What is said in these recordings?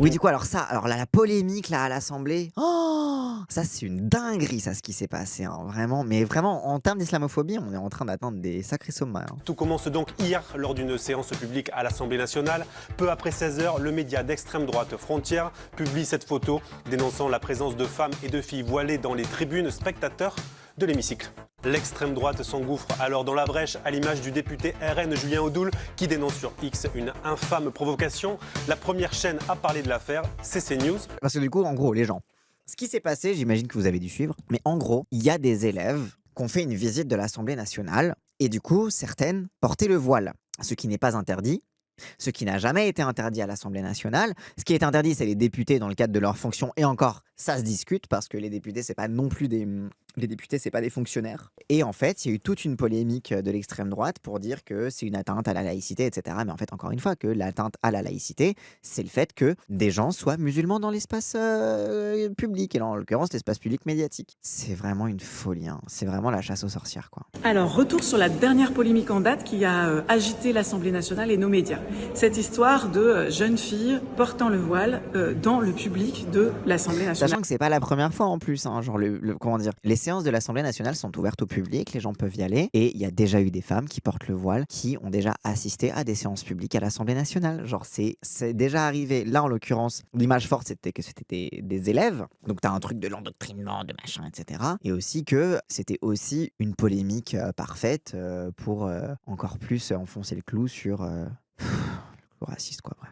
Oui, du coup, alors là, la polémique là à l'Assemblée, oh, ça c'est une dinguerie ça ce qui s'est passé, hein, vraiment. Mais vraiment, en termes d'islamophobie, on est en train d'atteindre des sacrés sommets, hein. Tout commence donc hier lors d'une séance publique à l'Assemblée nationale. Peu après 16 h, le média d'extrême droite Frontières publie cette photo dénonçant la présence de femmes et de filles voilées dans les tribunes spectateurs de l'hémicycle. L'extrême droite s'engouffre alors dans la brèche à l'image du député RN Julien Audoul qui dénonce sur X une infâme provocation. La première chaîne à parler de l'affaire, c'est CNews. Parce que du coup, en gros, les gens, ce qui s'est passé, j'imagine que vous avez dû suivre, mais en gros, il y a des élèves qui ont fait une visite de l'Assemblée nationale et du coup, certaines portaient le voile, ce qui n'est pas interdit. Ce qui n'a jamais été interdit à l'Assemblée nationale. Ce qui est interdit, c'est les députés dans le cadre de leur fonction. Et encore, ça se discute parce que les députés, c'est pas non plus les députés, c'est pas des fonctionnaires. Et en fait, il y a eu toute une polémique de l'extrême droite pour dire que c'est une atteinte à la laïcité, etc. Mais en fait, encore une fois, que l'atteinte à la laïcité, c'est le fait que des gens soient musulmans dans l'espace public. Et là, en l'occurrence, l'espace public médiatique. C'est vraiment une folie, hein. C'est vraiment la chasse aux sorcières, quoi. Alors, retour sur la dernière polémique en date qui a agité l'Assemblée nationale et nos médias. Cette histoire de jeunes filles portant le voile dans le public de l'Assemblée nationale. Sachant que c'est pas la première fois en plus, hein, genre comment dire, les séances de l'Assemblée nationale sont ouvertes au public, les gens peuvent y aller, et il y a déjà eu des femmes qui portent le voile, qui ont déjà assisté à des séances publiques à l'Assemblée nationale. Genre c'est déjà arrivé. Là en l'occurrence, l'image forte c'était que c'était des élèves, donc t'as un truc de l'endoctrinement, de machin, etc. Et aussi que c'était aussi une polémique parfaite pour encore plus enfoncer le clou sur le raciste, quoi, bref.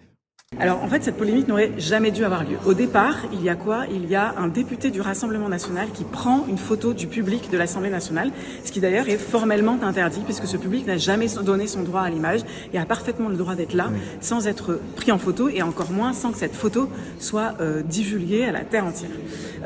Alors en fait, cette polémique n'aurait jamais dû avoir lieu. Au départ, il y a quoi? Il y a un député du Rassemblement national qui prend une photo du public de l'Assemblée nationale, ce qui d'ailleurs est formellement interdit puisque ce public n'a jamais donné son droit à l'image et a parfaitement le droit d'être là sans être pris en photo et encore moins sans que cette photo soit divulguée à la terre entière.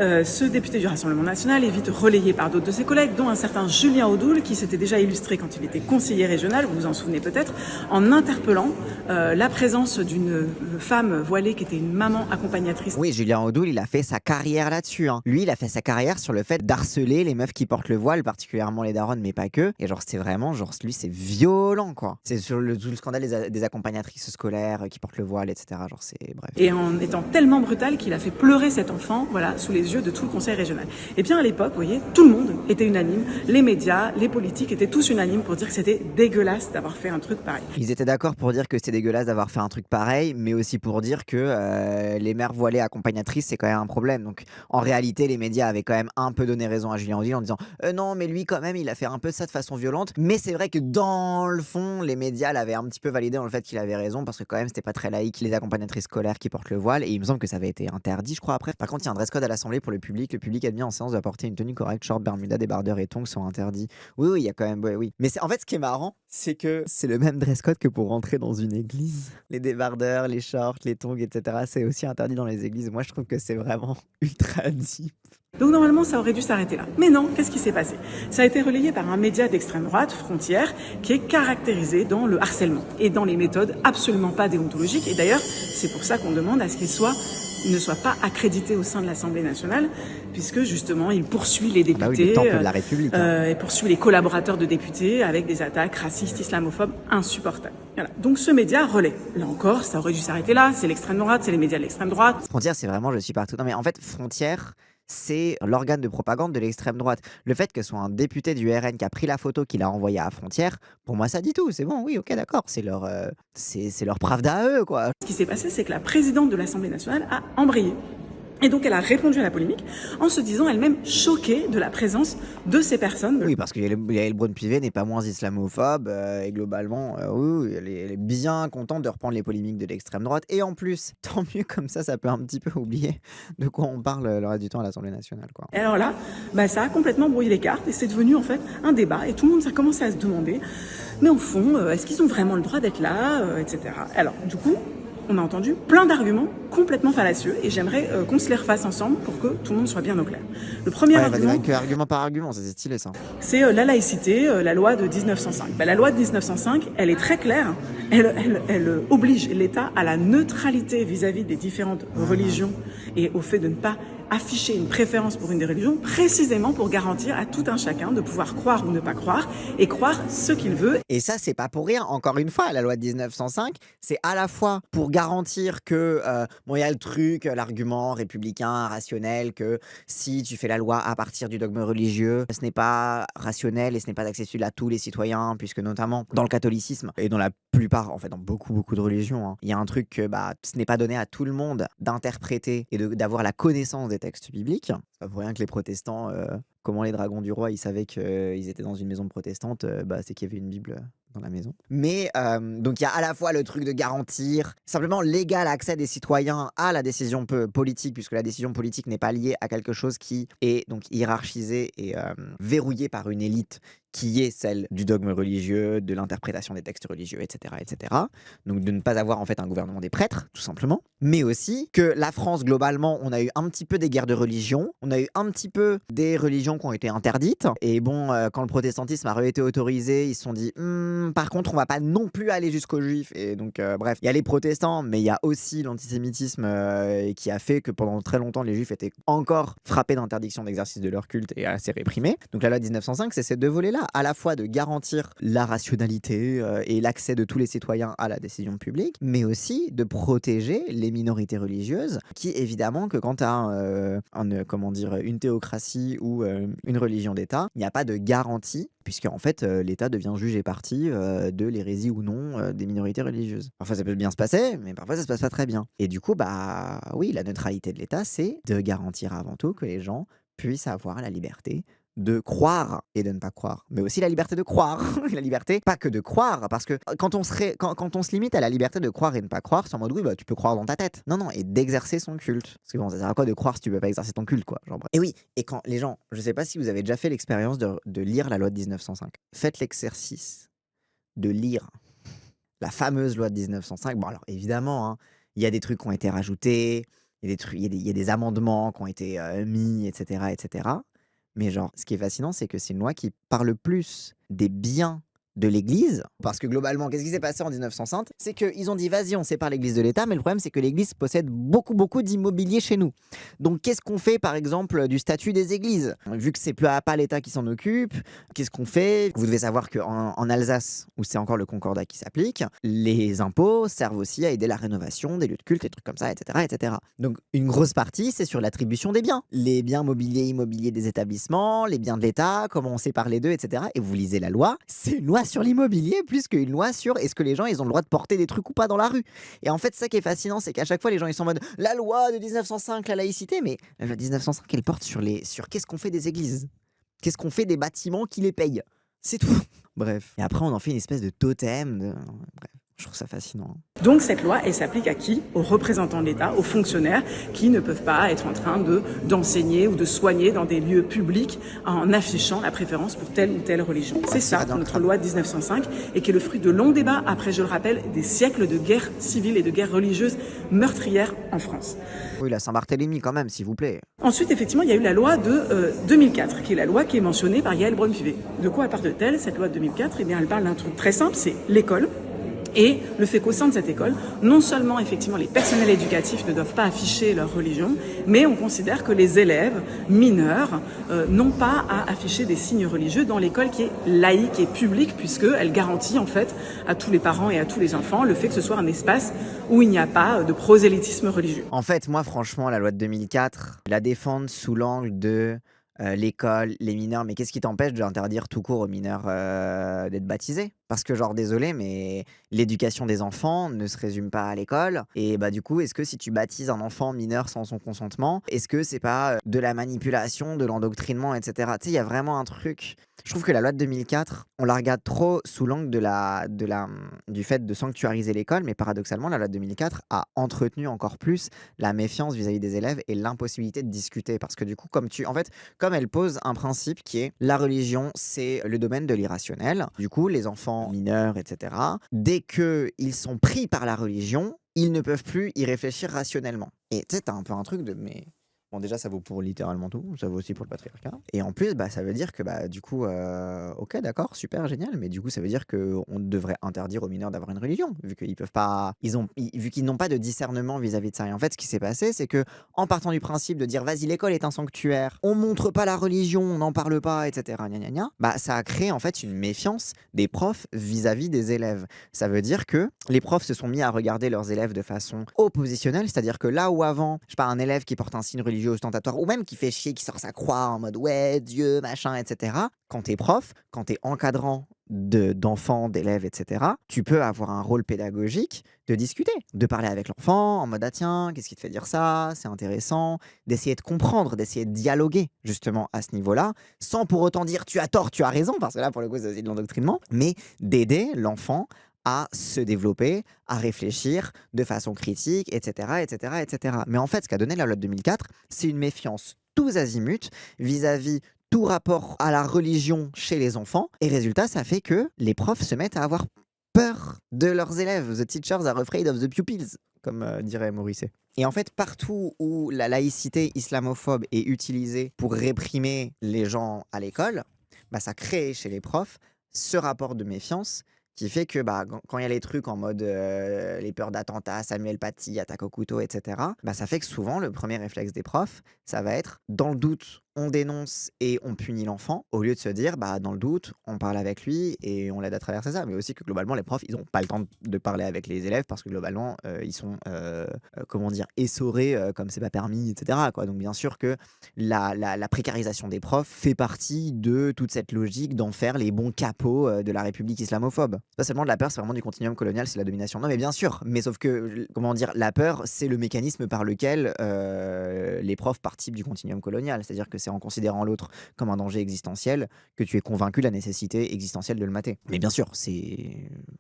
Ce député du Rassemblement national est vite relayé par d'autres de ses collègues, dont un certain Julien Audoul qui s'était déjà illustré quand il était conseiller régional, vous vous en souvenez peut-être, en interpellant la présence d'une femme voilée qui était une maman accompagnatrice. Oui, Julien Audoul, il a fait sa carrière là-dessus, hein. Lui, il a fait sa carrière sur le fait d'harceler les meufs qui portent le voile, particulièrement les daronnes, mais pas que. Et genre, c'est vraiment, genre, lui, c'est violent, quoi. C'est sur tout le scandale des accompagnatrices scolaires qui portent le voile, etc. Genre, c'est bref. Et en étant tellement brutal qu'il a fait pleurer cet enfant, voilà, sous les yeux de tout le conseil régional. Et bien à l'époque, vous voyez, tout le monde était unanime. Les médias, les politiques étaient tous unanimes pour dire que c'était dégueulasse d'avoir fait un truc pareil. Ils étaient d'accord pour dire que c'était dégueulasse d'avoir fait un truc pareil, mais aussi pour dire que les mères voilées accompagnatrices, c'est quand même un problème. Donc en réalité, les médias avaient quand même un peu donné raison à Julien Audoul en disant non, mais lui quand même, il a fait un peu ça de façon violente. Mais c'est vrai que dans le fond, les médias l'avaient un petit peu validé dans le fait qu'il avait raison, parce que quand même, c'était pas très laïque les accompagnatrices scolaires qui portent le voile. Et il me semble que ça avait été interdit, je crois, après. Par contre, il y a un dress code à l'Assemblée pour le public. Le public admis en séance doit porter une tenue correcte, short, bermuda, débardeur et tongs sont interdits. Oui, il y a quand même, oui. Mais en fait, ce qui est marrant, c'est que c'est le même dress code que pour rentrer dans une église. Les débardeurs, les shorts, les tongs, etc. C'est aussi interdit dans les églises. Moi, je trouve que c'est vraiment ultra deep. Donc normalement, ça aurait dû s'arrêter là. Mais non, qu'est-ce qui s'est passé? Ça a été relayé par un média d'extrême droite, Frontières, qui est caractérisé dans le harcèlement et dans les méthodes absolument pas déontologiques. Et d'ailleurs, c'est pour ça qu'on demande à ce qu'il ne soit pas accrédité au sein de l'Assemblée nationale, puisque justement, il poursuit les députés, oui, le temple de la République, hein. Et poursuit les collaborateurs de députés avec des attaques racistes, islamophobes insupportables. Voilà. Donc ce média relaie. Là encore, ça aurait dû s'arrêter là. C'est l'extrême droite, c'est les médias de l'extrême droite. Frontières, c'est vraiment je suis partout. Non mais en fait, Frontières, c'est l'organe de propagande de l'extrême droite. Le fait que ce soit un député du RN qui a pris la photo, qu'il a envoyée à Frontières, pour moi ça dit tout. C'est bon, oui, ok, d'accord. C'est leur Pravda à eux, quoi. Ce qui s'est passé, c'est que la présidente de l'Assemblée nationale a embrayé. Et donc elle a répondu à la polémique en se disant elle-même choquée de la présence de ces personnes. Oui, parce que Yael Braun-Pivet n'est pas moins islamophobe et globalement, oui, elle est bien contente de reprendre les polémiques de l'extrême droite. Et en plus, tant mieux comme ça peut un petit peu oublier de quoi on parle le reste du temps à l'Assemblée nationale, quoi. Et alors là, ça a complètement brouillé les cartes et c'est devenu en fait un débat et tout le monde a commencé à se demander, mais au fond, est-ce qu'ils ont vraiment le droit d'être là, etc. Alors du coup, on a entendu plein d'arguments complètement fallacieux et j'aimerais qu'on se les refasse ensemble pour que tout le monde soit bien au clair. Le premier argument, argument par argument, c'est stylé ça. C'est la laïcité, la loi de 1905. La loi de 1905, elle est très claire. Elle oblige l'État à la neutralité vis-à-vis des différentes religions et au fait de ne pas afficher une préférence pour une des religions, précisément pour garantir à tout un chacun de pouvoir croire ou ne pas croire et croire ce qu'il veut. Et ça, c'est pas pour rien. Encore une fois, la loi de 1905, c'est à la fois pour garantir que Bon, il y a le truc, l'argument républicain, rationnel, que si tu fais la loi à partir du dogme religieux, ce n'est pas rationnel et ce n'est pas accessible à tous les citoyens, puisque notamment dans le catholicisme et dans la plupart, en fait, dans beaucoup, beaucoup de religions, hein, il y a un truc que bah, ce n'est pas donné à tout le monde d'interpréter et d'avoir la connaissance des textes bibliques. C'est pas pour rien que les protestants, comment les dragons du roi, ils savaient qu'ils étaient dans une maison protestante, bah, c'est qu'il y avait une Bible dans la maison. Mais donc il y a à la fois le truc de garantir simplement l'égal accès des citoyens à la décision politique, puisque la décision politique n'est pas liée à quelque chose qui est donc hiérarchisé et verrouillé par une élite qui est celle du dogme religieux, de l'interprétation des textes religieux, etc., etc. Donc de ne pas avoir en fait un gouvernement des prêtres, tout simplement. Mais aussi que la France, globalement, on a eu un petit peu des guerres de religion, on a eu un petit peu des religions qui ont été interdites. Et bon, quand le protestantisme a été autorisé, ils se sont dit par contre, on va pas non plus aller jusqu'aux juifs. Et donc, bref, il y a les protestants, mais il y a aussi l'antisémitisme qui a fait que pendant très longtemps, les juifs étaient encore frappés d'interdiction d'exercice de leur culte et assez réprimés. Donc la loi de 1905, c'est ces deux volets-là, à la fois de garantir la rationalité et l'accès de tous les citoyens à la décision publique, mais aussi de protéger les minorités religieuses, qui évidemment que quand tu as une théocratie ou une religion d'État, il n'y a pas de garantie, puisque en fait l'État devient juge et partie de l'hérésie ou non des minorités religieuses. Parfois ça peut bien se passer, mais parfois ça se passe pas très bien. Et du coup, bah oui, la neutralité de l'État, c'est de garantir avant tout que les gens puissent avoir la liberté de croire et de ne pas croire, mais aussi la liberté de croire. La liberté, pas que de croire, parce que quand on se limite à la liberté de croire et ne pas croire, c'est en mode oui, bah tu peux croire dans ta tête. Non, et d'exercer son culte. Parce que bon, ça sert à quoi de croire si tu peux pas exercer ton culte, quoi. Genre, bref. Et oui, et quand les gens, je sais pas si vous avez déjà fait l'expérience de lire la loi de 1905. Faites l'exercice de lire la fameuse loi de 1905. Bon, alors évidemment, hein, il y a des trucs qui ont été rajoutés, il y a des trucs, il y a des amendements qui ont été mis, etc., etc. Mais genre, ce qui est fascinant, c'est que c'est une loi qui parle plus des biens de l'Église, parce que globalement, qu'est-ce qui s'est passé en 1905? C'est qu'ils ont dit, vas-y, on sépare l'Église de l'État, mais le problème, c'est que l'Église possède beaucoup, beaucoup d'immobilier chez nous. Donc, qu'est-ce qu'on fait, par exemple, du statut des églises? Vu que c'est plus pas l'État qui s'en occupe, qu'est-ce qu'on fait? Vous devez savoir qu'en Alsace, où c'est encore le concordat qui s'applique, les impôts servent aussi à aider la rénovation des lieux de culte, des trucs comme ça, etc., etc. Donc, une grosse partie, c'est sur l'attribution des biens. Les biens mobiliers, immobiliers des établissements, les biens de l'État, comment on sépare les deux, etc. Et vous lisez la loi, c'est une loi sur l'immobilier plus qu'une loi sur est-ce que les gens ils ont le droit de porter des trucs ou pas dans la rue. Et en fait, ça qui est fascinant, c'est qu'à chaque fois les gens ils sont en mode la loi de 1905, la laïcité, mais la loi de 1905 elle porte sur qu'est-ce qu'on fait des églises, qu'est-ce qu'on fait des bâtiments qui les payent, c'est tout. Bref. Et après on en fait une espèce de totem. Bref. Je trouve ça fascinant. Donc cette loi, elle s'applique à qui? Aux représentants de l'État, aux fonctionnaires qui ne peuvent pas être en train d'enseigner ou de soigner dans des lieux publics en affichant la préférence pour telle ou telle religion. C'est ça, notre loi de 1905, et qui est le fruit de longs débats, après, je le rappelle, des siècles de guerres civiles et de guerres religieuses meurtrières en France. Oui, la Saint-Barthélemy quand même, s'il vous plaît. Ensuite, effectivement, il y a eu la loi de 2004, qui est la loi qui est mentionnée par Yael Braun-Pivet. De quoi elle parle-t-elle, cette loi de 2004? Eh bien, elle parle d'un truc très simple, c'est l'école. Et le fait qu'au sein de cette école, non seulement effectivement les personnels éducatifs ne doivent pas afficher leur religion, mais on considère que les élèves mineurs n'ont pas à afficher des signes religieux dans l'école qui est laïque et publique, puisqu'elle garantit en fait à tous les parents et à tous les enfants le fait que ce soit un espace où il n'y a pas de prosélytisme religieux. En fait, moi franchement, la loi de 2004, la défendre sous l'angle de l'école, les mineurs, mais qu'est-ce qui t'empêche d'interdire tout court aux mineurs d'être baptisés? Parce que genre désolé, mais l'éducation des enfants ne se résume pas à l'école. Et bah du coup, est-ce que si tu baptises un enfant mineur sans son consentement, est-ce que c'est pas de la manipulation, de l'endoctrinement, etc. Tu sais, il y a vraiment un truc. Je trouve que la loi de 2004, on la regarde trop sous l'angle du fait de sanctuariser l'école, mais paradoxalement, la loi de 2004 a entretenu encore plus la méfiance vis-à-vis des élèves et l'impossibilité de discuter. Parce que du coup, comme elle pose un principe qui est la religion, c'est le domaine de l'irrationnel. Du coup, les enfants mineurs, etc., dès qu'ils sont pris par la religion, ils ne peuvent plus y réfléchir rationnellement. Et tu sais, t'as un peu un truc de mais Bon, déjà, ça vaut pour littéralement tout, ça vaut aussi pour le patriarcat. Et en plus, bah, ça veut dire que, bah, du coup, OK, d'accord, super, génial, mais du coup, ça veut dire qu'on devrait interdire aux mineurs d'avoir une religion, vu qu'ils peuvent pas vu qu'ils n'ont pas de discernement vis-à-vis de ça. Et en fait, ce qui s'est passé, c'est que en partant du principe de dire: «Vas-y, l'école est un sanctuaire, on montre pas la religion, on n'en parle pas, et cetera, gna gna gna», bah, ça a créé, en fait, une méfiance des profs vis-à-vis des élèves. Ça veut dire que les profs se sont mis à regarder leurs élèves de façon oppositionnelle, c'est-à-dire que là où avant, je sais pas, un élève qui porte un signe religieux ostentatoire ou même qui fait chier, qui sort sa croix en mode ouais, Dieu, machin, etc. Quand t'es prof, quand t'es encadrant d'enfants, d'élèves, etc., tu peux avoir un rôle pédagogique de discuter, de parler avec l'enfant en mode ah tiens, qu'est-ce qui te fait dire ça? C'est intéressant, d'essayer de comprendre, d'essayer de dialoguer justement à ce niveau-là, sans pour autant dire tu as tort, tu as raison, parce que là pour le coup c'est aussi de l'endoctrinement, mais d'aider l'enfant à se développer, à réfléchir de façon critique, etc., etc., etc. Mais en fait, ce qu'a donné la loi de 2004, c'est une méfiance tous azimuts vis-à-vis tout rapport à la religion chez les enfants. Et résultat, ça fait que les profs se mettent à avoir peur de leurs élèves. The teachers are afraid of the pupils, comme dirait Morisset. Et en fait, partout où la laïcité islamophobe est utilisée pour réprimer les gens à l'école, bah, ça crée chez les profs ce rapport de méfiance qui fait que bah, quand il y a les trucs en mode les peurs d'attentat, Samuel Paty, attaque au couteau, etc., bah, ça fait que souvent, le premier réflexe des profs, ça va être dans le doute, on dénonce et on punit l'enfant, au lieu de se dire, bah, dans le doute, on parle avec lui et on l'aide à traverser ça. Mais aussi que globalement, les profs, ils n'ont pas le temps de parler avec les élèves parce que globalement, ils sont, comment dire, essorés comme c'est pas permis, etc., quoi. Donc bien sûr que la précarisation des profs fait partie de toute cette logique d'en faire les bons capots de la République islamophobe. C'est pas seulement de la peur, c'est vraiment du continuum colonial, c'est la domination. Non mais bien sûr, mais sauf que, comment dire, la peur, c'est le mécanisme par lequel les profs participent du continuum colonial. C'est-à-dire que c'est en considérant l'autre comme un danger existentiel que tu es convaincu de la nécessité existentielle de le mater. Mais bien sûr,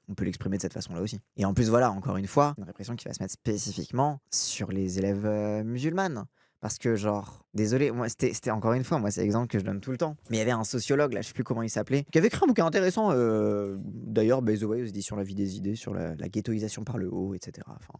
on peut l'exprimer de cette façon-là aussi. Et en plus, voilà, encore une fois, une répression qui va se mettre spécifiquement sur les élèves musulmanes. Parce que genre, désolé, moi c'était encore une fois, moi c'est l'exemple que je donne tout le temps. Mais il y avait un sociologue, là je sais plus comment il s'appelait, qui avait écrit un bouquin intéressant, d'ailleurs, by the way, aux éditions La Vie des Idées, sur la ghettoisation par le haut, etc. Enfin,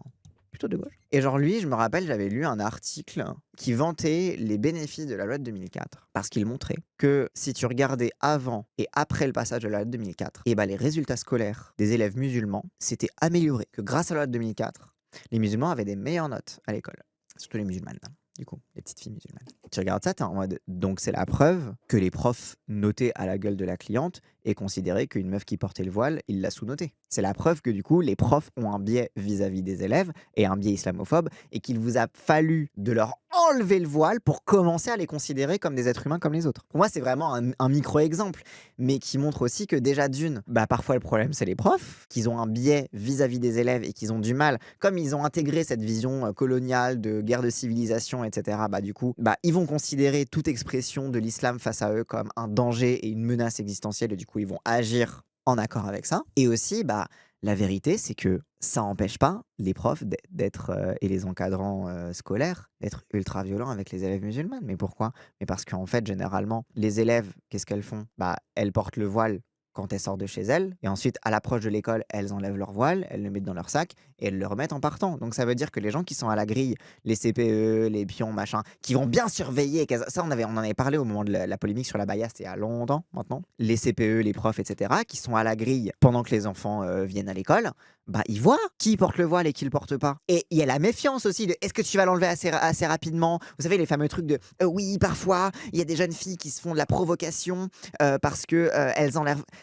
plutôt de gauche. Et genre lui, je me rappelle, j'avais lu un article qui vantait les bénéfices de la loi de 2004. Parce qu'il montrait que si tu regardais avant et après le passage de la loi de 2004, et bah les résultats scolaires des élèves musulmans s'étaient améliorés. Que grâce à la loi de 2004, les musulmans avaient des meilleures notes à l'école. Surtout les musulmanes. Du coup, les petites filles musulmanes. Tu regardes ça, t'es en mode. Donc, c'est la preuve que les profs notés à la gueule de la cliente et considéraient qu'une meuf qui portait le voile, ils la sous-notaient. C'est la preuve que du coup, les profs ont un biais vis-à-vis des élèves et un biais islamophobe et qu'il vous a fallu de leur enlever le voile pour commencer à les considérer comme des êtres humains comme les autres. Pour moi, c'est vraiment un micro-exemple, mais qui montre aussi que déjà d'une, bah parfois le problème c'est les profs, qu'ils ont un biais vis-à-vis des élèves et qu'ils ont du mal, comme ils ont intégré cette vision coloniale de guerre de civilisation, etc., bah du coup, bah ils vont considérer toute expression de l'islam face à eux comme un danger et une menace existentielle et du coup ils vont agir en accord avec ça. Et aussi, bah la vérité, c'est que ça n'empêche pas les profs et les encadrants scolaires d'être ultra violents avec les élèves musulmanes. Mais pourquoi? Mais parce qu'en fait, généralement, les élèves, qu'est-ce qu'elles font? Bah, elles portent le voile quand elles sortent de chez elles. Et ensuite, à l'approche de l'école, elles enlèvent leur voile, elles le mettent dans leur sac et elles le remettent en partant. Donc ça veut dire que les gens qui sont à la grille, les CPE, les pions, machin, qui vont bien surveiller, ça on en avait parlé au moment de la polémique sur la baya, c'était il y a longtemps maintenant. Les CPE, les profs, etc., qui sont à la grille pendant que les enfants viennent à l'école, bah ils voient qui porte le voile et qui le porte pas. Et il y a la méfiance aussi de est-ce que tu vas l'enlever assez rapidement? Vous savez les fameux trucs de oui, parfois il y a des jeunes filles qui se font de la provocation parce que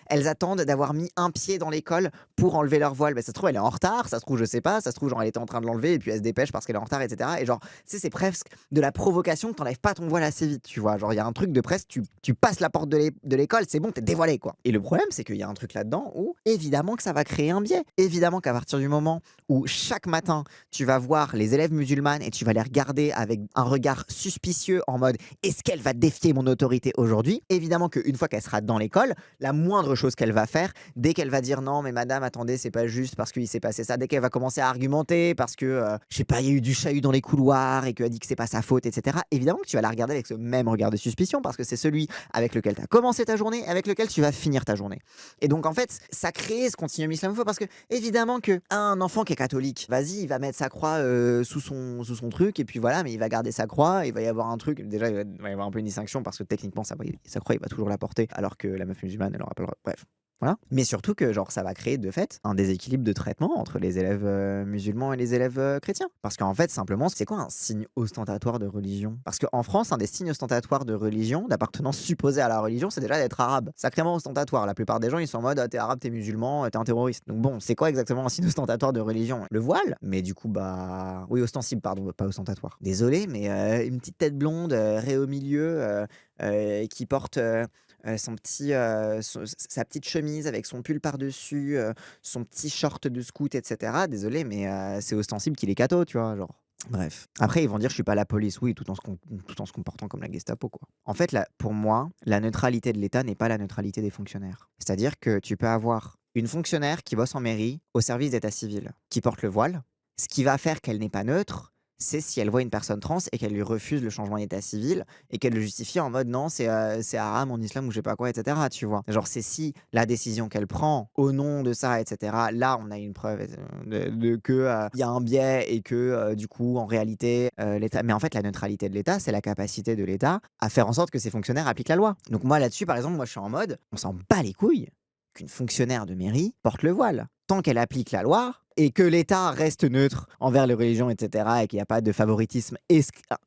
elles attendent d'avoir mis un pied dans l'école pour enlever leur voile. Bah, ça se trouve elle est en retard, ça se trouve je sais pas, ça se trouve genre elle était en train de l'enlever et puis elle se dépêche parce qu'elle est en retard, etc. Et genre c'est presque de la provocation que t'enlèves pas ton voile assez vite, tu vois. Genre il y a un truc de presque tu passes la porte de l'école, c'est bon, t'es dévoilé quoi. Et le problème c'est qu'il y a un truc là-dedans où évidemment que ça va créer un biais. Évidemment qu'à partir du moment où chaque matin tu vas voir les élèves musulmanes et tu vas les regarder avec un regard suspicieux en mode est-ce qu'elle va défier mon autorité aujourd'hui, évidemment qu'une fois qu'elle sera dans l'école, la moindre chose qu'elle va faire, dès qu'elle va dire non mais madame attendez c'est pas juste parce qu'il s'est passé ça, dès qu'elle va commencer à argumenter parce que je sais pas il y a eu du chahut dans les couloirs et qu'elle a dit que c'est pas sa faute, etc., évidemment que tu vas la regarder avec ce même regard de suspicion parce que c'est celui avec lequel tu as commencé ta journée, avec lequel tu vas finir ta journée. Et donc en fait ça crée ce continuum islamophobe parce que évidemment évidemment que un enfant qui est catholique, vas-y, il va mettre sa croix sous son truc, et puis voilà, mais il va garder sa croix, il va y avoir un truc, déjà il va y avoir un peu une distinction, parce que techniquement, sa croix, il va toujours la porter, alors que la meuf musulmane, elle aura pas le droit. Bref. Voilà. Mais surtout que genre ça va créer de fait un déséquilibre de traitement entre les élèves musulmans et les élèves chrétiens. Parce qu'en fait, simplement, c'est quoi un signe ostentatoire de religion? Parce qu'en France, un des signes ostentatoires de religion, d'appartenance supposée à la religion, c'est déjà d'être arabe. Sacrément ostentatoire. La plupart des gens, ils sont en mode, ah, t'es arabe, t'es musulman, t'es un terroriste. Donc bon, c'est quoi exactement un signe ostentatoire de religion? Le voile. Mais du coup, bah... Oui, ostensible, pardon, pas ostentatoire. Désolé, mais une petite tête blonde, raie au milieu, qui porte... sa petite chemise avec son pull par-dessus, son petit short de scout, etc. Désolé, mais c'est ostensible qu'il est catho, tu vois, genre. Bref. Après, ils vont dire je suis pas la police, oui, tout en se comportant comme la Gestapo, quoi. En fait, pour moi, la neutralité de l'État n'est pas la neutralité des fonctionnaires. C'est-à-dire que tu peux avoir une fonctionnaire qui bosse en mairie au service d'état civil, qui porte le voile. Ce qui va faire qu'elle n'est pas neutre, c'est si elle voit une personne trans et qu'elle lui refuse le changement d'état civil et qu'elle le justifie en mode non, c'est haram en islam ou je sais pas quoi, etc. Tu vois. Genre, c'est si la décision qu'elle prend au nom de ça, etc. Là, on a une preuve que y a un biais et que du coup, en réalité, l'État. Mais en fait, la neutralité de l'État, c'est la capacité de l'État à faire en sorte que ses fonctionnaires appliquent la loi. Donc, moi, là-dessus, par exemple, moi, je suis en mode on s'en bat les couilles qu'une fonctionnaire de mairie porte le voile. Tant qu'elle applique la loi et que l'État reste neutre envers les religions, etc., et qu'il n'y a pas de favoritisme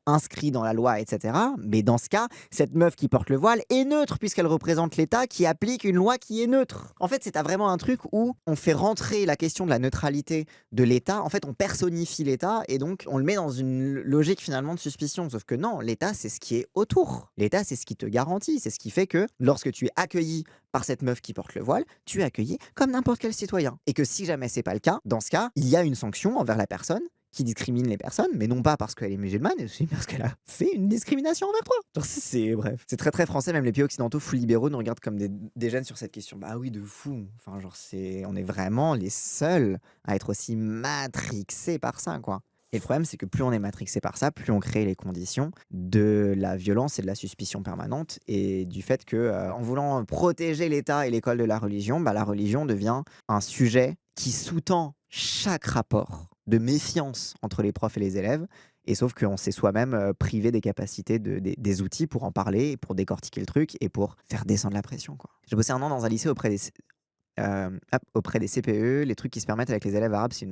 inscrit dans la loi, etc., mais dans ce cas, cette meuf qui porte le voile est neutre puisqu'elle représente l'État qui applique une loi qui est neutre. En fait, c'est vraiment un truc où on fait rentrer la question de la neutralité de l'État. En fait, on personnifie l'État et donc on le met dans une logique finalement de suspicion. Sauf que non, l'État, c'est ce qui est autour. L'État, c'est ce qui te garantit. C'est ce qui fait que lorsque tu es accueilli par cette meuf qui porte le voile, tu es accueilli comme n'importe quel citoyen. Et que si jamais c'est pas le cas, dans ce cas, il y a une sanction envers la personne qui discrimine les personnes, mais non pas parce qu'elle est musulmane, mais aussi parce qu'elle a fait une discrimination envers toi. Genre bref. C'est très très français, même les pays occidentaux full libéraux nous regardent comme des jeunes sur cette question. Bah oui, de fou. Enfin, genre on est vraiment les seuls à être aussi matrixés par ça, quoi. Et le problème, c'est que plus on est matrixé par ça, plus on crée les conditions de la violence et de la suspicion permanente et du fait que, en voulant protéger l'État et l'école de la religion, bah, la religion devient un sujet qui sous-tend chaque rapport de méfiance entre les profs et les élèves. Et sauf qu'on s'est soi-même privé des capacités, des outils pour en parler, pour décortiquer le truc et pour faire descendre la pression, quoi. J'ai bossé 1 an dans un lycée auprès des CPE. Les trucs qui se permettent avec les élèves arabes, c'est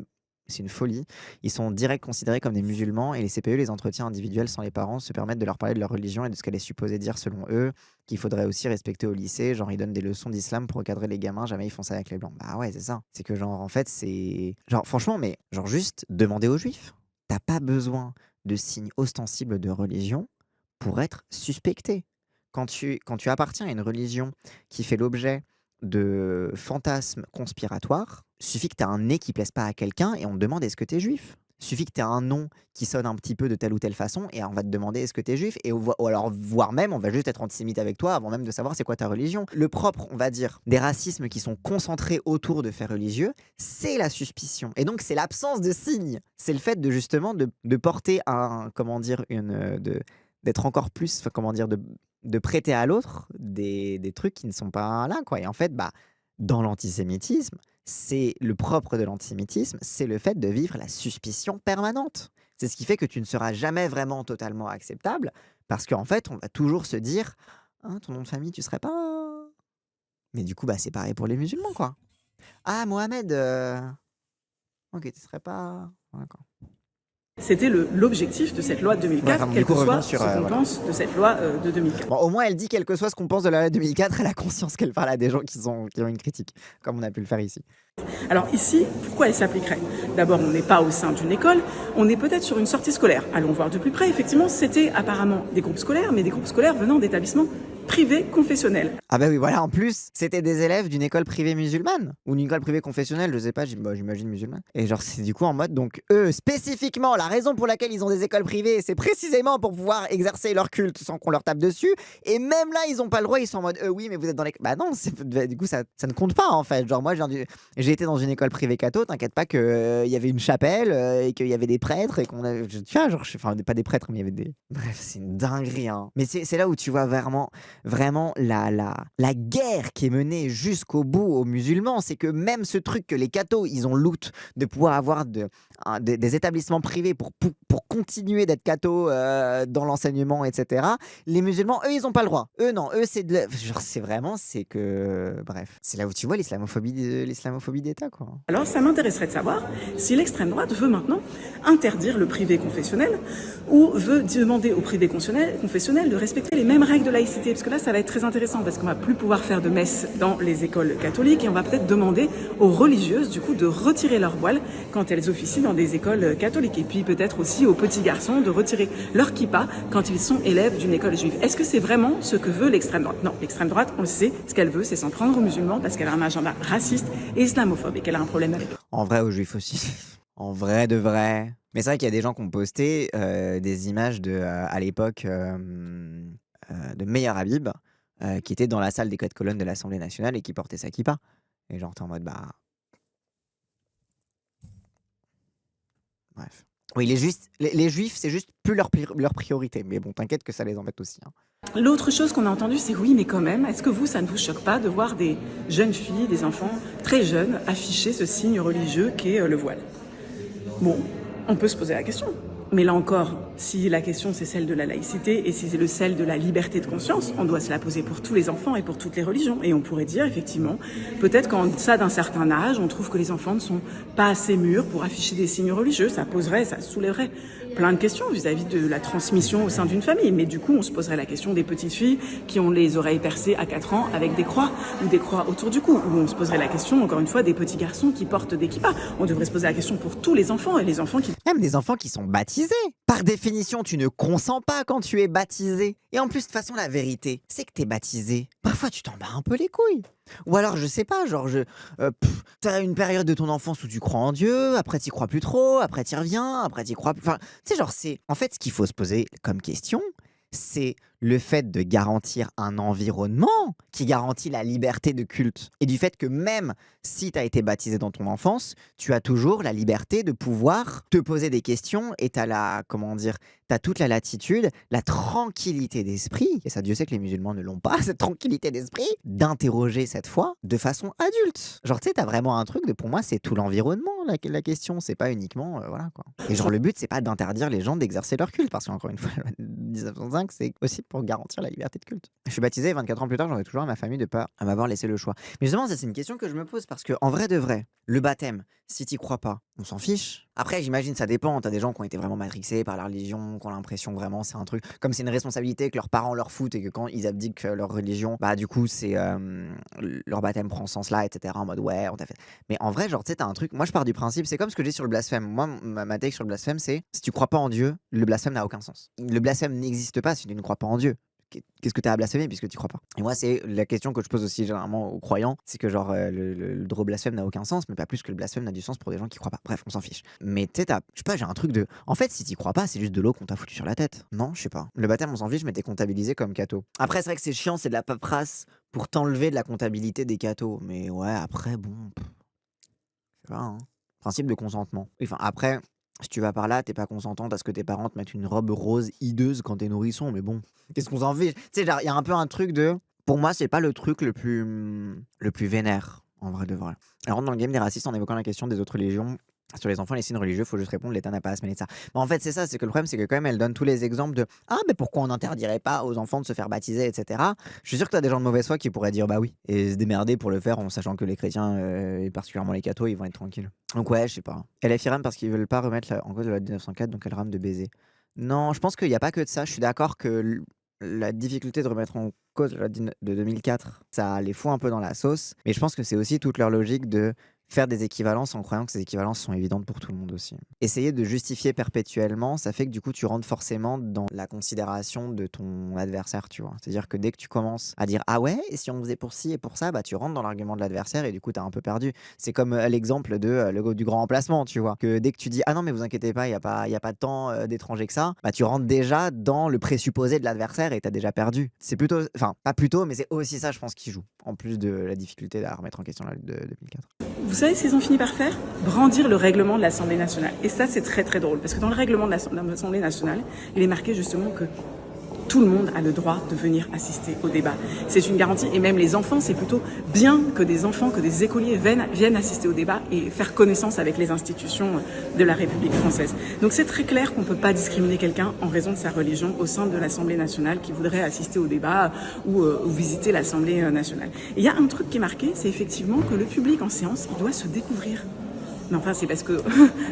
une folie. Ils sont direct considérés comme des musulmans et les CPE, les entretiens individuels sans les parents, se permettent de leur parler de leur religion et de ce qu'elle est supposée dire selon eux, qu'il faudrait aussi respecter au lycée. Genre, ils donnent des leçons d'islam pour recadrer les gamins, jamais ils font ça avec les blancs. Bah ouais, c'est ça. C'est que genre, en fait, c'est... Genre, franchement, mais genre juste demander aux juifs. T'as pas besoin de signes ostensibles de religion pour être suspecté. Quand tu appartiens à une religion qui fait l'objet de fantasmes conspiratoires, suffit que tu aies un nez qui plaise pas à quelqu'un et on te demande est-ce que tu es juif. Suffit que tu aies un nom qui sonne un petit peu de telle ou telle façon et on va te demander est-ce que tu es juif ou alors voire même on va juste être antisémite avec toi avant même de savoir c'est quoi ta religion. Le propre, on va dire, des racismes qui sont concentrés autour de faits religieux, c'est la suspicion. Et donc c'est l'absence de signes. C'est le fait de justement de porter d'être encore plus, de prêter à l'autre des trucs qui ne sont pas là, quoi. Et en fait, bah, dans l'antisémitisme, c'est le propre de l'antisémitisme, c'est le fait de vivre la suspicion permanente. C'est ce qui fait que tu ne seras jamais vraiment totalement acceptable, parce qu'en fait, on va toujours se dire hein, ton nom de famille, tu serais pas... Mais du coup, bah, c'est pareil pour les musulmans, quoi. Ah, Mohamed, ok, tu serais pas... D'accord. C'était l'objectif de cette loi de 2004, Ouais, quel que soit ce qu'on pense de cette loi de 2004. Bon, au moins, elle dit quel que soit ce qu'on pense de la loi de 2004, elle a conscience qu'elle parle à des gens qui ont une critique, comme on a pu le faire ici. Alors ici, pourquoi elle s'appliquerait? D'abord, on n'est pas au sein d'une école, on est peut-être sur une sortie scolaire. Allons voir de plus près. Effectivement, c'était apparemment des groupes scolaires, mais des groupes scolaires venant d'établissements privés confessionnels. Ah bah oui, voilà, en plus, c'était des élèves d'une école privée musulmane, ou d'une école privée confessionnelle, je sais pas, j'imagine musulmane. Et genre, c'est du coup en mode, donc eux, spécifiquement, la raison pour laquelle ils ont des écoles privées, c'est précisément pour pouvoir exercer leur culte sans qu'on leur tape dessus. Et même là, ils ont pas le droit, ils sont en mode, oui, mais vous êtes dans les... Bah non, du coup, ça ne compte pas, en fait. Genre, moi, j'ai été dans une école privée catho, t'inquiète pas qu'il y avait une chapelle, et qu'il y avait des prêtres, et qu'on a... Tu vois, genre, enfin, pas des prêtres, mais il y avait des... Bref, c'est une dinguerie, hein. Mais c'est là où tu vois vraiment vraiment la guerre qui est menée jusqu'au bout aux musulmans. C'est que même ce truc que les cathos, ils ont loot de pouvoir avoir des établissements privés pour continuer d'être cathos dans l'enseignement, etc. Les musulmans, eux, ils n'ont pas le droit. Eux, non. Eux, c'est genre, c'est que... Bref. C'est là où tu vois l'islamophobie d'État, quoi. Alors, ça m'intéresserait de savoir si l'extrême droite veut maintenant interdire le privé confessionnel ou veut demander au privé confessionnel de respecter les mêmes règles de laïcité. Parce que là, ça va être très intéressant parce qu'on va plus pouvoir faire de messe dans les écoles catholiques et on va peut-être demander aux religieuses, du coup, de retirer leur voile quand elles officient dans des écoles catholiques. Et puis peut-être aussi aux petits garçons de retirer leur kippa quand ils sont élèves d'une école juive. Est-ce que c'est vraiment ce que veut l'extrême droite? Non, l'extrême droite, on le sait, ce qu'elle veut, c'est s'en prendre aux musulmans parce qu'elle a un agenda raciste et islamophobe et qu'elle a un problème avec eux. En vrai, aux juifs aussi. En vrai de vrai. Mais c'est vrai qu'il y a des gens qui ont posté des images à l'époque de Meir Habib qui était dans la salle des 4 colonnes de l'Assemblée nationale et qui portait sa kippa. Et genre, t'es en mode, bah... Bref. Oui, les juifs, c'est juste plus leur priorité. Mais bon, t'inquiète que ça les embête aussi. Hein. L'autre chose qu'on a entendue, c'est oui, mais quand même, est-ce que vous, ça ne vous choque pas de voir des jeunes filles, des enfants très jeunes afficher ce signe religieux qu'est le voile? Bon, on peut se poser la question. Mais là encore, si la question c'est celle de la laïcité et si c'est celle de la liberté de conscience, on doit se la poser pour tous les enfants et pour toutes les religions. Et on pourrait dire effectivement, peut-être qu'en deçà d'un certain âge, on trouve que les enfants ne sont pas assez mûrs pour afficher des signes religieux. Ça soulèverait plein de questions vis-à-vis de la transmission au sein d'une famille. Mais du coup, on se poserait la question des petites filles qui ont les oreilles percées à 4 ans avec des croix ou des croix autour du cou. Ou on se poserait la question, encore une fois, des petits garçons qui portent des kippas. On devrait se poser la question pour tous les enfants et les enfants qui... Même des enfants qui sont baptisés. Par définition, tu ne consens pas quand tu es baptisé. Et en plus, de toute façon, la vérité, c'est que t'es baptisé. Parfois, tu t'en bats un peu les couilles. Ou alors, je sais pas, genre, t'as une période de ton enfance où tu crois en Dieu, après t'y crois plus trop, après t'y reviens, après t'y crois plus... Enfin, tu sais, genre, c'est... En fait, ce qu'il faut se poser comme question, c'est le fait de garantir un environnement qui garantit la liberté de culte. Et du fait que même si tu as été baptisé dans ton enfance, tu as toujours la liberté de pouvoir te poser des questions et tu as toute la latitude, la tranquillité d'esprit, et ça Dieu sait que les musulmans ne l'ont pas, cette tranquillité d'esprit, d'interroger cette foi de façon adulte. Genre tu sais, t'as vraiment un truc pour moi c'est tout l'environnement la question, c'est pas uniquement, voilà quoi. Et genre le but c'est pas d'interdire les gens d'exercer leur culte, parce qu'encore une fois, la loi de 1905 c'est aussi pour garantir la liberté de culte. Je suis baptisé 24 ans plus tard, j'en ai toujours à ma famille de pas à m'avoir laissé le choix. Mais justement, ça c'est une question que je me pose parce que en vrai de vrai, le baptême, si t'y crois pas, on s'en fiche. Après, j'imagine ça dépend. T'as des gens qui ont été vraiment matrixés par la religion, qui ont l'impression vraiment c'est un truc comme c'est une responsabilité que leurs parents leur foutent et que quand ils abdiquent leur religion, bah du coup c'est leur baptême prend ce sens-là, etc. En mode ouais, on t'a fait. Mais en vrai, genre tu sais, t'as un truc. Moi, je pars du principe, c'est comme ce que j'ai sur le blasphème. Moi, ma take sur le blasphème, c'est si tu crois pas en Dieu, le blasphème n'a aucun sens. Le blasphème n'existe pas si tu ne crois pas en Dieu. Qu'est-ce que tu as à blasphémer puisque tu crois pas? Et moi, c'est la question que je pose aussi généralement aux croyants, c'est que genre le droit blasphème n'a aucun sens, mais pas plus que le blasphème n'a du sens pour des gens qui croient pas. Bref, on s'en fiche. Mais tu sais, je sais pas, j'ai un truc de... En fait, si t'y crois pas, c'est juste de l'eau qu'on t'a foutu sur la tête. Non, je sais pas. Le baptême, on s'en fiche, je m'étais comptabilisé comme catho. Après, c'est vrai que c'est chiant, c'est de la paperasse pour t'enlever de la comptabilité des cathos. Mais ouais, après, bon... Je sais pas, hein. Principe de consentement. Enfin, après... Si tu vas par là, t'es pas consentante à ce que tes parents te mettent une robe rose hideuse quand t'es nourrisson, mais bon, qu'est-ce qu'on s'en fait? Tu sais, il y a un peu un truc de... Pour moi, c'est pas le truc le plus vénère, en vrai de vrai. Elle rentre dans le game des racistes en évoquant la question des autres religions. Sur les enfants, les signes religieux, faut juste répondre, l'État n'a pas à se mêler de ça. Mais en fait, c'est ça, c'est que le problème, c'est que quand même, elle donne tous les exemples de « Ah, mais pourquoi on n'interdirait pas aux enfants de se faire baptiser, etc. » Je suis sûr que t'as des gens de mauvaise foi qui pourraient dire « Bah oui », et se démerder pour le faire en sachant que les chrétiens, et particulièrement les cathos, ils vont être tranquilles. Donc ouais, je sais pas. Elle est firame parce qu'ils veulent pas remettre en cause de la loi de 1904, donc elle rame de baiser. Non, je pense qu'il n'y a pas que de ça. Je suis d'accord que la difficulté de remettre en cause la loi de 2004, ça les fout un peu dans la sauce. Mais je pense que c'est aussi toute leur logique de faire des équivalences en croyant que ces équivalences sont évidentes pour tout le monde aussi. Essayer de justifier perpétuellement, ça fait que du coup tu rentres forcément dans la considération de ton adversaire, tu vois. C'est-à-dire que dès que tu commences à dire « Ah ouais, et si on faisait pour ci et pour ça », bah tu rentres dans l'argument de l'adversaire et du coup t'as un peu perdu. C'est comme l'exemple du grand remplacement, tu vois. Que dès que tu dis « Ah non mais vous inquiétez pas, il y a pas tant d'étrangers que ça », bah tu rentres déjà dans le présupposé de l'adversaire et t'as déjà perdu. C'est plutôt, enfin pas plutôt, mais c'est aussi ça je pense qui joue, en plus de la difficulté à remettre en question la lutte de 2004. Vous savez ce qu'ils ont fini par faire? Brandir le règlement de l'Assemblée nationale. Et ça, c'est très très drôle, parce que dans le règlement de l'Assemblée nationale, il est marqué justement que tout le monde a le droit de venir assister au débat. C'est une garantie, et même les enfants, c'est plutôt bien que des enfants, que des écoliers viennent assister au débat et faire connaissance avec les institutions de la République française. Donc c'est très clair qu'on ne peut pas discriminer quelqu'un en raison de sa religion au sein de l'Assemblée nationale qui voudrait assister au débat ou visiter l'Assemblée nationale. Et il y a un truc qui est marqué, c'est effectivement que le public en séance, il doit se découvrir. Mais enfin, c'est parce que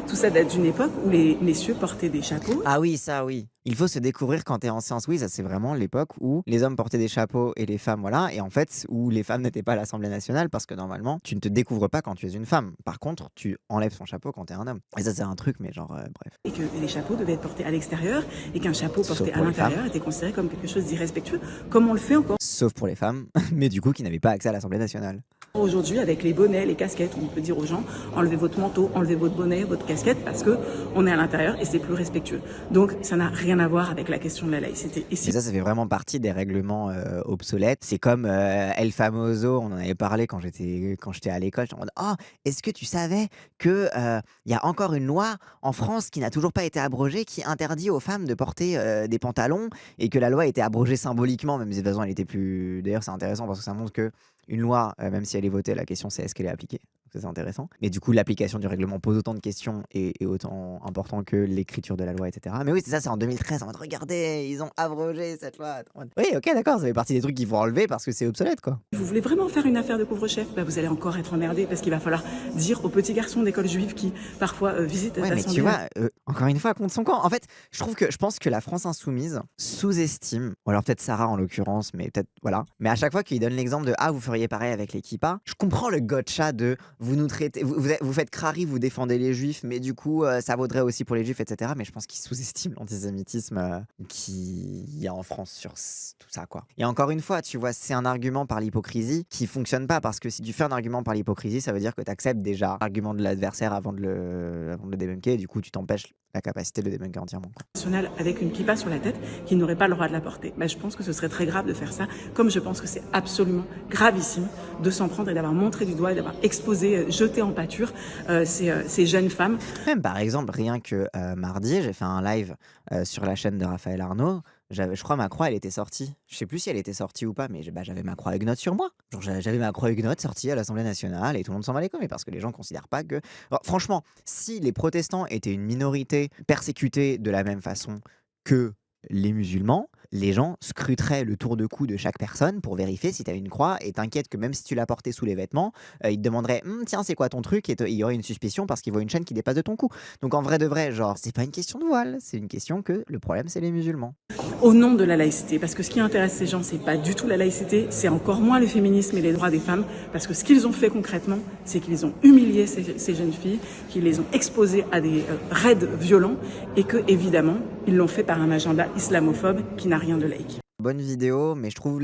tout ça date d'une époque où les messieurs portaient des chapeaux. Ah oui, ça oui. Il faut se découvrir quand t'es en séance. Oui, ça c'est vraiment l'époque où les hommes portaient des chapeaux et les femmes, voilà. Et en fait, où les femmes n'étaient pas à l'Assemblée nationale parce que normalement, tu ne te découvres pas quand tu es une femme. Par contre, tu enlèves son chapeau quand t'es un homme. Et ça, c'est un truc, mais genre, bref. Et que les chapeaux devaient être portés à l'extérieur et qu'un chapeau Sauf porté à pour les l'intérieur était considéré comme quelque chose d'irrespectueux, comme on le fait encore Sauf pour les femmes, mais du coup qui n'avaient pas accès à l'Assemblée nationale. aujourd'hui avec les bonnets, les casquettes, où on peut dire aux gens enlevez votre manteau, enlevez votre bonnet, votre casquette parce que on est à l'intérieur et c'est plus respectueux. Donc ça n'a rien à voir avec la question de la laïcité. Et Et ça fait vraiment partie des règlements obsolètes. C'est comme El Famoso, on en avait parlé quand j'étais à l'école. J'étais en mode, oh, est-ce que tu savais que il y a encore une loi en France qui n'a toujours pas été abrogée qui interdit aux femmes de porter des pantalons et que la loi a été abrogée symboliquement, même si de toute façon elle était plus. D'ailleurs, c'est intéressant parce que ça montre que une loi, même si elle est votée, la question c'est est-ce qu'elle est appliquée. Ça, c'est intéressant. Mais du coup, l'application du règlement pose autant de questions et autant important que l'écriture de la loi, etc. Mais oui, c'est ça, c'est en 2013. En mode, regardez, ils ont abrogé cette loi. En mode, oui, ok, d'accord, ça fait partie des trucs qu'il faut enlever parce que c'est obsolète, quoi. vous voulez vraiment faire une affaire de couvre-chef, bah vous allez encore être emmerdé parce qu'il va falloir dire aux petits garçons d'école juive qui parfois visitent Ouais, mais l'Assemblée. tu vois, encore une fois, contre son camp. En fait, je pense que la France insoumise sous-estime, ou alors peut-être Sarah en l'occurrence, mais peut-être, voilà. Mais à chaque fois qu'il donne l'exemple de ah, vous feriez pareil avec les kippas, je comprends le gotcha de vous nous traitez, vous faites crari, vous défendez les juifs, mais du coup, ça vaudrait aussi pour les juifs, etc. Mais je pense qu'il sous-estime l'antisémitisme qu'il y a en France sur tout ça, quoi. Et encore une fois, tu vois, c'est un argument par l'hypocrisie qui fonctionne pas parce que si tu fais un argument par l'hypocrisie, ça veut dire que tu acceptes déjà l'argument de l'adversaire avant de le débunker, et du coup, tu t'empêches la capacité de le débunker entièrement, quoi. Nationale avec une kippa sur la tête qui n'aurait pas le droit de la porter. Bah, je pense que ce serait très grave de faire ça, comme je pense que c'est absolument gravissime de s'en prendre et d'avoir montré du doigt et d'avoir exposé, jeté en pâture ces jeunes femmes. Même par exemple, rien que mardi, j'ai fait un live sur la chaîne de Raphaël Arnaud. Je crois ma croix, elle était sortie. Je sais plus si elle était sortie ou pas, mais j'avais ma croix huguenote sur moi. Genre, j'avais ma croix huguenote sortie à l'Assemblée nationale et tout le monde s'en va les couilles, mais parce que les gens considèrent pas que. Alors, franchement, si les protestants étaient une minorité persécutée de la même façon que les musulmans, les gens scruteraient le tour de cou de chaque personne pour vérifier si tu as une croix et t'inquiète que même si tu l'as portée sous les vêtements, ils te demanderaient tiens, c'est quoi ton truc, et il y aurait une suspicion parce qu'ils voient une chaîne qui dépasse de ton cou. Donc en vrai de vrai, genre, c'est pas une question de voile, c'est une question que le problème c'est les musulmans. Au nom de la laïcité, parce que ce qui intéresse ces gens, c'est pas du tout la laïcité, c'est encore moins le féminisme et les droits des femmes, parce que ce qu'ils ont fait concrètement, c'est qu'ils ont humilié ces jeunes filles, qu'ils les ont exposées à des raids violents, et que évidemment, ils l'ont fait par un agenda islamophobe qui n'a rien de laïque. Bonne vidéo, mais je trouve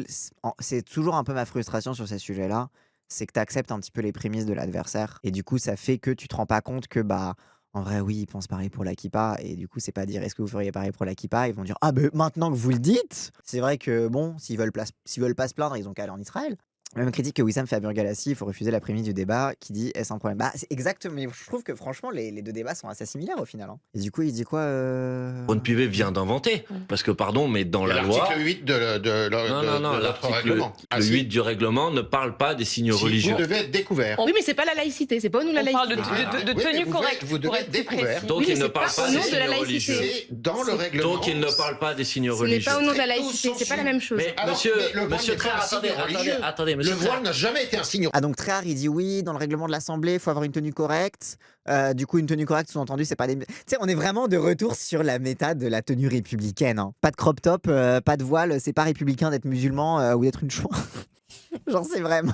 c'est toujours un peu ma frustration sur ces sujets-là, c'est que tu acceptes un petit peu les prémices de l'adversaire et du coup ça fait que tu te rends pas compte que bah en vrai oui, ils pensent pareil pour la kippa et du coup c'est pas dire est-ce que vous feriez pareil pour la kippa, ils vont dire ah ben maintenant que vous le dites, c'est vrai que bon, s'ils veulent pas se plaindre, ils ont qu'à aller en Israël. Même critique que Wissam fait à Burgalassi, il faut refuser la prémisse du débat qui dit est-ce un problème. Bah c'est exactement, mais je trouve que franchement les deux débats sont assez similaires au final, hein. Et du coup il dit quoi Ron Pivet vient d'inventer, parce que pardon, mais dans la loi... L'article 8 de notre l'article règlement. le 8 du règlement ne parle pas des signes religieux. Vous devez être découvert. Oui, mais c'est pas la laïcité, c'est pas au nom de la On parle laïcité. de Oui, mais tenue vous correcte. vous devez pour être être plus découvert. précis. Donc Oui, mais il ne c'est parle pas pas au des nom de la signes laïcité. religieux. C'est dans le règlement. Donc il ne parle pas des signes Ce n'est religieux. pas au nom de la Tout laïcité, c'est pas la même chose. Mais Alors, monsieur, mais le voile monsieur n'est Trère, pas un signe religieux. attendez, Le monsieur voile Trère. n'a jamais été un signe. Ah donc Tréhard il dit oui, dans le règlement de l'Assemblée, il faut avoir une tenue correcte. Du coup, une tenue correcte, sous-entendu, c'est pas des. Tu sais, on est vraiment de retour sur la méta de la tenue républicaine, hein. Pas de crop top, pas de voile, c'est pas républicain d'être musulman ou d'être une chouin. Genre, c'est vraiment.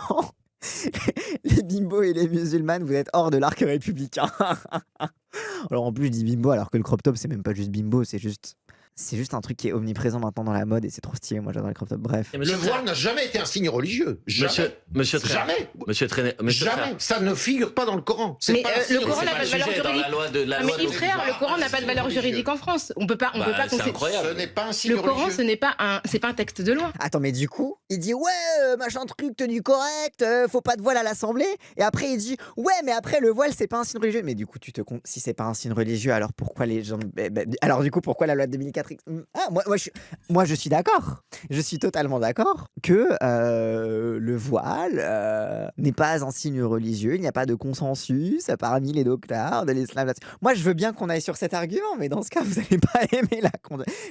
Les bimbos et les musulmanes, vous êtes hors de l'arc républicain. Alors en plus, je dis bimbo alors que le crop top, c'est même pas juste bimbo, c'est juste. C'est juste un truc qui est omniprésent maintenant dans la mode et c'est trop stylé. Moi, j'adore les crop top. Bref. Et Le monsieur Trère, voile n'a jamais été un signe religieux. Jamais. monsieur Trère, Jamais. monsieur Trère, monsieur Trère. Jamais. Ça ne figure pas dans le Coran. C'est Mais pas un le signe Coran C'est n'a pas pas le de valeur sujet dans juridique. la loi de la Ah, mais loi il de- frère, le Coran n'a pas de valeur juridique en France. On peut pas c'est considérer. incroyable. Ce n'est pas un signe Le Coran, religieux. c'est pas un texte de loi. Attends, mais du coup, Il dit ouais, machin truc, tenue correcte, faut pas de voile à l'Assemblée. Et après il dit ouais, mais après le voile c'est pas un signe religieux. Mais du coup si c'est pas un signe religieux, alors pourquoi les gens, alors du coup pourquoi la loi de 2004 Ah moi je suis d'accord. Je suis totalement d'accord que le voile n'est pas un signe religieux. Il n'y a pas de consensus parmi les docteurs de l'islam là-dessus. Moi je veux bien qu'on aille sur cet argument, mais dans ce cas vous n'allez pas aimer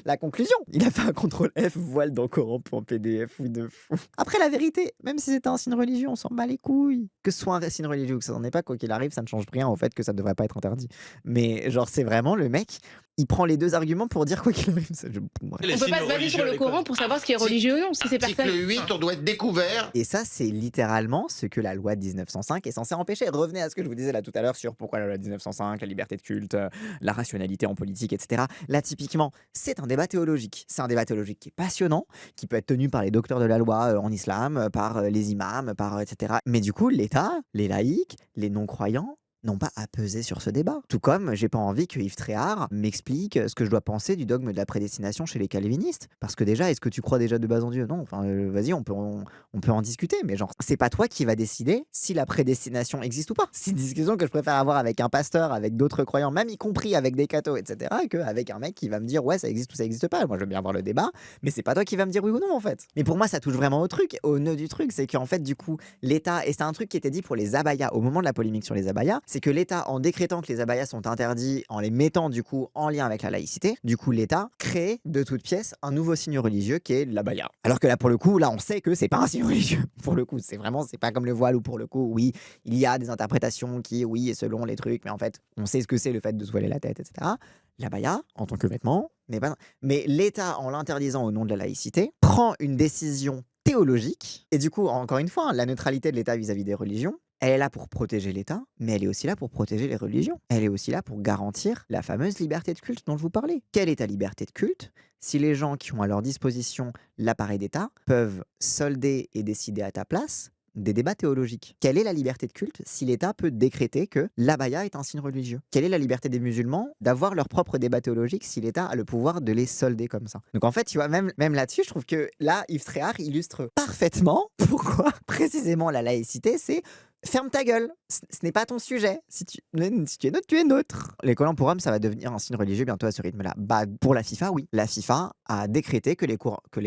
la conclusion. Il a fait un contrôle F voile dans Coran.pdf ou de fou. Après la vérité, même si c'était un signe religieux, on s'en bat les couilles. Que ce soit un signe religieux ou que ça n'en est pas, quoi qu'il arrive, ça ne change rien au fait que ça ne devrait pas être interdit. Mais genre c'est vraiment le mec, il prend les deux arguments pour dire quoi qu'il arrive. On peut pas se baser sur le Coran pour savoir ce qui est religieux ou non. Si c'est personne. Article 8, on doit être découvert. Et ça, c'est littéralement ce que la loi de 1905 est censée empêcher. Revenez à ce que je vous disais là tout à l'heure sur pourquoi la loi de 1905, la liberté de culte, la rationalité en politique, etc. Là, typiquement, c'est un débat théologique. C'est un débat théologique qui est passionnant, qui peut être tenu par les docteurs de la loi en islam, par les imams, par etc. Mais du coup, l'État, les laïcs, les non-croyants, n'ont pas à peser sur ce débat. Tout comme j'ai pas envie que Yves Tréhard m'explique ce que je dois penser du dogme de la prédestination chez les calvinistes. Parce que déjà, est-ce que tu crois déjà de base en Dieu? Non, enfin, vas-y, on peut en discuter, mais genre, c'est pas toi qui va décider si la prédestination existe ou pas. C'est une discussion que je préfère avoir avec un pasteur, avec d'autres croyants, même y compris avec des cathos, etc., qu'avec un mec qui va me dire ouais, ça existe ou ça existe pas. Moi, je veux bien avoir le débat, mais c'est pas toi qui va me dire oui ou non, en fait. Mais pour moi, ça touche vraiment au truc, au nœud du truc, c'est qu'en fait, du coup, l'État, et c'est un truc qui était dit pour les abayas au moment de la polémique sur les abayas, c'est que l'État, en décrétant que les abayas sont interdits, en les mettant du coup en lien avec la laïcité, du coup l'État crée de toutes pièces un nouveau signe religieux qui est l'abaya. Alors que là pour le coup, là on sait que c'est pas un signe religieux. Pour le coup, c'est pas comme le voile où pour le coup, oui, il y a des interprétations qui, oui, selon les trucs, mais en fait, on sait ce que c'est le fait de se voiler la tête, etc. L'abaya, en tant que vêtement, n'est pas... Mais l'État, en l'interdisant au nom de la laïcité, prend une décision théologique, et du coup, encore une fois, la neutralité de l'État vis-à-vis des religions, elle est là pour protéger l'État, mais elle est aussi là pour protéger les religions. Elle est aussi là pour garantir la fameuse liberté de culte dont je vous parlais. Quelle est ta liberté de culte si les gens qui ont à leur disposition l'appareil d'État peuvent solder et décider à ta place des débats théologiques? Quelle est la liberté de culte si l'État peut décréter que l'abaya est un signe religieux? Quelle est la liberté des musulmans d'avoir leur propre débat théologique si l'État a le pouvoir de les solder comme ça? Donc en fait, tu vois, même là-dessus, je trouve que là, Yves Tréhard illustre parfaitement pourquoi précisément la laïcité, c'est ferme ta gueule, ce n'est pas ton sujet. Si tu es neutre, tu es neutre. Les collants pour hommes, ça va devenir un signe religieux bientôt à ce rythme-là. Bah, pour la FIFA, oui. La FIFA a décrété que les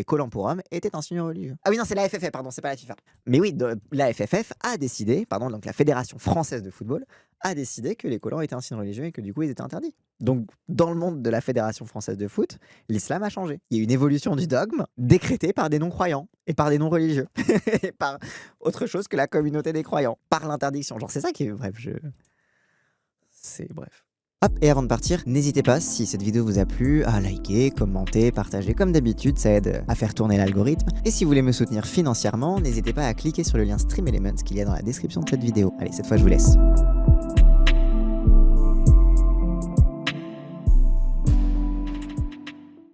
collants pour hommes étaient un signe religieux. Ah oui, non, c'est la FFF, pardon, c'est pas la FIFA. Mais oui, la FFF a décidé, pardon, donc la Fédération Française de Football, a décidé que les collants étaient un signe religieux et que du coup, ils étaient interdits. Donc, dans le monde de la Fédération Française de Foot, l'islam a changé. Il y a une évolution du dogme décrétée par des non-croyants et par des non-religieux. Et par autre chose que la communauté des croyants. Par l'interdiction. Genre, c'est ça qui est... Bref, c'est... Bref. Hop, et avant de partir, n'hésitez pas, si cette vidéo vous a plu, à liker, commenter, partager. Comme d'habitude, ça aide à faire tourner l'algorithme. Et si vous voulez me soutenir financièrement, n'hésitez pas à cliquer sur le lien Stream Elements qu'il y a dans la description de cette vidéo. Allez, cette fois, je vous laisse.